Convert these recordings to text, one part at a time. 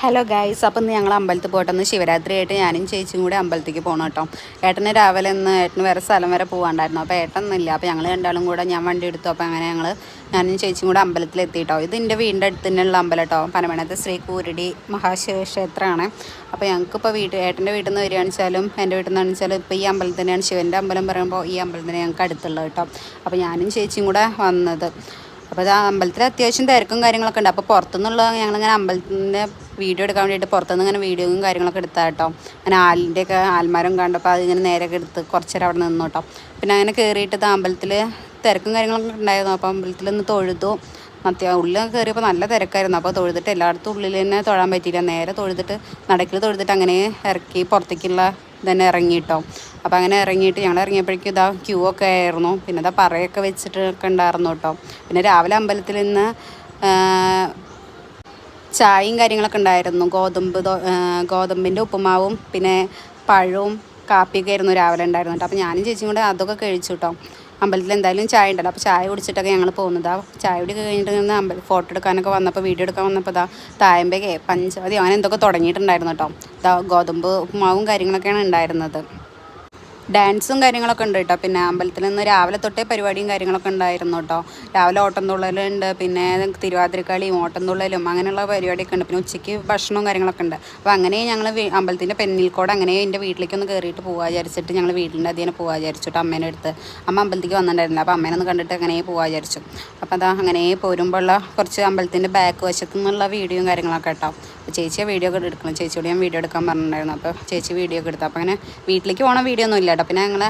Hello guys, അപ്പം ഇന്ന് ഞങ്ങൾ അമ്പലത്തിൽ പോയിട്ടൊന്ന് ശിവരാത്രി ആയിട്ട് ഞാനും ചേച്ചിയും കൂടി അമ്പലത്തേക്ക് പോകണം കേട്ടോ. ഏട്ടന് രാവിലെ ഏട്ടന് വേറെ സ്ഥലം വരെ പോകാണ്ടായിരുന്നു. അപ്പോൾ ഏട്ടനൊന്നുമില്ല. അപ്പോൾ ഞങ്ങൾ രണ്ടാളും കൂടെ ഞാൻ വണ്ടി എടുത്തു. അപ്പോൾ അങ്ങനെ ഞാനും ചേച്ചിയും കൂടെ അമ്പലത്തിലെത്തി കേട്ടോ. ഇത് എൻ്റെ വീടിൻ്റെ അടുത്ത് തന്നെയുള്ള അമ്പലം കേട്ടോ. പനമണത്തെ ശ്രീ കൂരിടി മഹാശിവക്ഷേത്രമാണ്. അപ്പോൾ ഞങ്ങൾക്കിപ്പോൾ ഏട്ടൻ്റെ വീട്ടിൽ നിന്ന് വരികയാണെന്ന് വെച്ചാലും എൻ്റെ വീട്ടിൽ നിന്ന് വെച്ചാലും ഇപ്പോൾ ഈ അമ്പലം തന്നെയാണ് ശിവൻ്റെ അമ്പലം പറയുമ്പോൾ ഈ അമ്പലം തന്നെ ഞങ്ങൾക്ക് അടുത്തുള്ളത് കേട്ടോ. അപ്പോൾ ഞാനും ചേച്ചിയും കൂടെ വന്നത്. അപ്പോൾ അത് അമ്പലത്തിൽ അത്യാവശ്യം തിരക്കും കാര്യങ്ങളൊക്കെ ഉണ്ട്. അപ്പോൾ പുറത്തുനിന്നുള്ള ഞങ്ങളിങ്ങനെ അമ്പലത്തിൻ്റെ വീഡിയോ എടുക്കാൻ വേണ്ടിയിട്ട് പുറത്തുനിന്ന് ഇങ്ങനെ വീഡിയോയും കാര്യങ്ങളൊക്കെ എടുത്താൽ കേട്ടോ. അങ്ങനെ ആലിൻ്റെയൊക്കെ ആൽമരം കണ്ടപ്പോൾ അതിങ്ങനെ നേരെയൊക്കെ എടുത്ത് കുറച്ച് നേരം അവിടെ നിന്നു കേട്ടോ. പിന്നെ അങ്ങനെ കയറിയിട്ട് അമ്പലത്തിൽ തിരക്കും കാര്യങ്ങളൊക്കെ ഉണ്ടായിരുന്നു. അപ്പോൾ അമ്പലത്തിൽ നിന്ന് തൊഴുതു. ഉള്ളിൽ കയറിയപ്പോൾ നല്ല തിരക്കായിരുന്നു. അപ്പോൾ തൊഴുതിട്ട് എല്ലായിടത്തും ഉള്ളിൽ തന്നെ തൊഴാൻ പറ്റിയില്ല. നേരെ തൊഴുതിട്ട് നടക്കിൽ തൊഴുതിട്ട് അങ്ങനെ ഇറക്കി പുറത്തേക്കുള്ള തന്നെ ഇറങ്ങിയിട്ടോ. അപ്പോൾ അങ്ങനെ ഇറങ്ങിയിട്ട് ഞങ്ങൾ ഇറങ്ങിയപ്പോഴേക്കും ക്യൂ ഒക്കെ ആയിരുന്നു. പിന്നെ പറയൊക്കെ വെച്ചിട്ടൊക്കെ ഉണ്ടായിരുന്നു കേട്ടോ. പിന്നെ രാവിലെ അമ്പലത്തിൽ നിന്ന് ചായയും കാര്യങ്ങളൊക്കെ ഉണ്ടായിരുന്നു. ഗോതമ്പിൻ്റെ ഉപ്പുമാവും പിന്നെ പഴവും കാപ്പിയൊക്കെ ആയിരുന്നു രാവിലെ ഉണ്ടായിരുന്നു കേട്ടോ. അപ്പോൾ ഞാനും ചേച്ചിയും കൂടെ അതൊക്കെ കഴിച്ചു കേട്ടോ. അമ്പലത്തിൽ എന്തായാലും ചായ ഉണ്ടല്ലോ. അപ്പോൾ ചായ കുടിച്ചിട്ടൊക്കെ ഞങ്ങൾ പോകുന്നത്. ചായ കുടി കഴിഞ്ഞിട്ട് ഫോട്ടോ എടുക്കാനൊക്കെ വന്നപ്പോൾ വീഡിയോ എടുക്കാൻ വന്നപ്പോൾ തായമ്പേ പഞ്ചവതി അങ്ങനെ എന്തൊക്കെ തുടങ്ങിയിട്ടുണ്ടായിരുന്നു കേട്ടോ. ഗോതമ്പ് ഉപ്പുമാവും കാര്യങ്ങളൊക്കെയാണ് ഉണ്ടായിരുന്നത്. ഡാൻസും കാര്യങ്ങളൊക്കെ ഉണ്ട് കേട്ടോ. പിന്നെ അമ്പലത്തിൽ നിന്ന് രാവിലെ തൊട്ടേ പരിപാടിയും കാര്യങ്ങളൊക്കെ ഉണ്ടായിരുന്നു കേട്ടോ. രാവിലെ ഓട്ടംതുള്ളലുണ്ട്, പിന്നെ തിരുവാതിരക്കളിയും ഓട്ടംതുള്ളലും അങ്ങനെയുള്ള പരിപാടിയൊക്കെ ഉണ്ട്. പിന്നെ ഉച്ചയ്ക്ക് ഭക്ഷണവും കാര്യങ്ങളൊക്കെ ഉണ്ട്. അപ്പോൾ അങ്ങനെ ഞങ്ങൾ അമ്പലത്തിൻ്റെ പെന്നിൽക്കോട് അങ്ങനെ എൻ്റെ വീട്ടിലേക്കൊന്ന് കയറിയിട്ട് പോകാൻ വിചാരിച്ചിട്ട് ഞങ്ങൾ വീട്ടിൻ്റെ അതിനെ പോകാൻ വിചാരിച്ചു കേട്ടോ. അമ്മേനെ അടുത്ത് അമ്മ അമ്പലത്തേക്ക് വന്നിട്ടുണ്ടായിരുന്നില്ല. അപ്പോൾ അമ്മേനെ ഒന്ന് കണ്ടിട്ട് അങ്ങനെ പോകാൻ വിചാരിച്ചു. അപ്പോൾ അങ്ങനെ പോരുമ്പോഴുള്ള കുറച്ച് അമ്പലത്തിൻ്റെ ബാക്ക് വശത്തു നിന്നുള്ള വീഡിയോയും കാര്യങ്ങളൊക്കെ കേട്ടോ. അപ്പോൾ ചേച്ചിയെ വീഡിയോ ഒക്കെ എടുക്കണം. ചേച്ചിയോട് ഞാൻ വീഡിയോ എടുക്കാൻ പറഞ്ഞിട്ടുണ്ടായിരുന്നു. അപ്പോൾ ചേച്ചി വീഡിയോ ഒക്കെ എടുത്തു. അപ്പോൾ അങ്ങനെ വീട്ടിലേക്ക് പോകണ വീഡിയോ ഒന്നും ഇല്ല കേട്ടോ. പിന്നെ ഞങ്ങൾ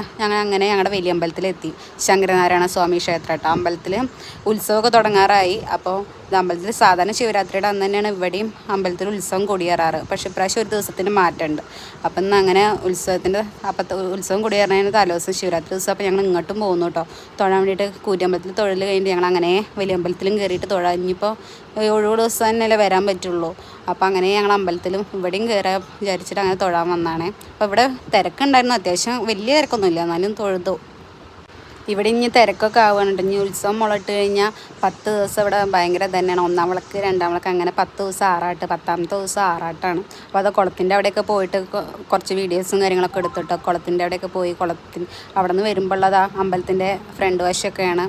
അങ്ങനെ ഞങ്ങളുടെ വലിയ അമ്പലത്തിലെത്തി. ശങ്കരനാരായണ സ്വാമി ക്ഷേത്രം കേട്ടോ. അമ്പലത്തിൽ ഉത്സവമൊക്കെ തുടങ്ങാറായി. അപ്പോൾ അമ്പലത്തിൽ സാധാരണ ശിവരാത്രിയുടെ അന്ന് തന്നെയാണ് ഇവിടെയും അമ്പലത്തിൽ ഉത്സവം കൊടിയേറാറ്. പക്ഷേ ഇപ്രാവശ്യം ഒരു ദിവസത്തിന് മാറ്റമുണ്ട്. അപ്പം ഇന്ന് അങ്ങനെ ഉത്സവം കൊടിയേറുന്നതിന് തലേദിവസം ശിവരാത്രി ദിവസം. അപ്പോൾ ഞങ്ങൾ ഇങ്ങോട്ടും പോകുന്നു കേട്ടോ തൊഴാൻ വേണ്ടിയിട്ട്. കൂറ്റമ്പലത്തിൽ തൊഴിൽ കഴിഞ്ഞിട്ട് ഞങ്ങൾ അങ്ങനെ വലിയ അമ്പലത്തിലും കയറിയിട്ട് തൊഴാൻ. ഇനിയിപ്പോൾ ഒഴിവ് ദിവസം തന്നെയല്ലേ വരാൻ പറ്റുള്ളൂ. അപ്പോൾ അങ്ങനെ ഞങ്ങൾ അമ്പലത്തിലും ഇവിടെയും കയറാൻ വിചാരിച്ചിട്ട് അങ്ങനെ തൊഴാൻ വന്നതാണ്. അപ്പോൾ ഇവിടെ തിരക്കുണ്ടായിരുന്നു. അത്യാവശ്യം വലിയ തിരക്കൊന്നുമില്ല, എന്നാലും തൊഴുതു. ഇവിടെ ഇനി തിരക്കൊക്കെ ആവുകയാണ്. ഇനി ഉത്സവം മുളട്ട് കഴിഞ്ഞാൽ 10 ദിവസം ഇവിടെ ഭയങ്കര തന്നെയാണ്. 1-ാം വിളക്ക് 2-ാം വിളക്ക് അങ്ങനെ 10 ദിവസം ആറാട്ട്, 10ാമത്തെ ദിവസം ആറാട്ടാണ്. അപ്പോൾ അത് കുളത്തിൻ്റെ അവിടെയൊക്കെ പോയിട്ട് കുറച്ച് വീഡിയോസും കാര്യങ്ങളൊക്കെ എടുത്തിട്ടോ. കുളത്തിൻ്റെ അവിടെയൊക്കെ പോയി അവിടെ നിന്ന് വരുമ്പോഴുള്ളത് അമ്പലത്തിൻ്റെ ഫ്രണ്ട് വശമൊക്കെയാണ്.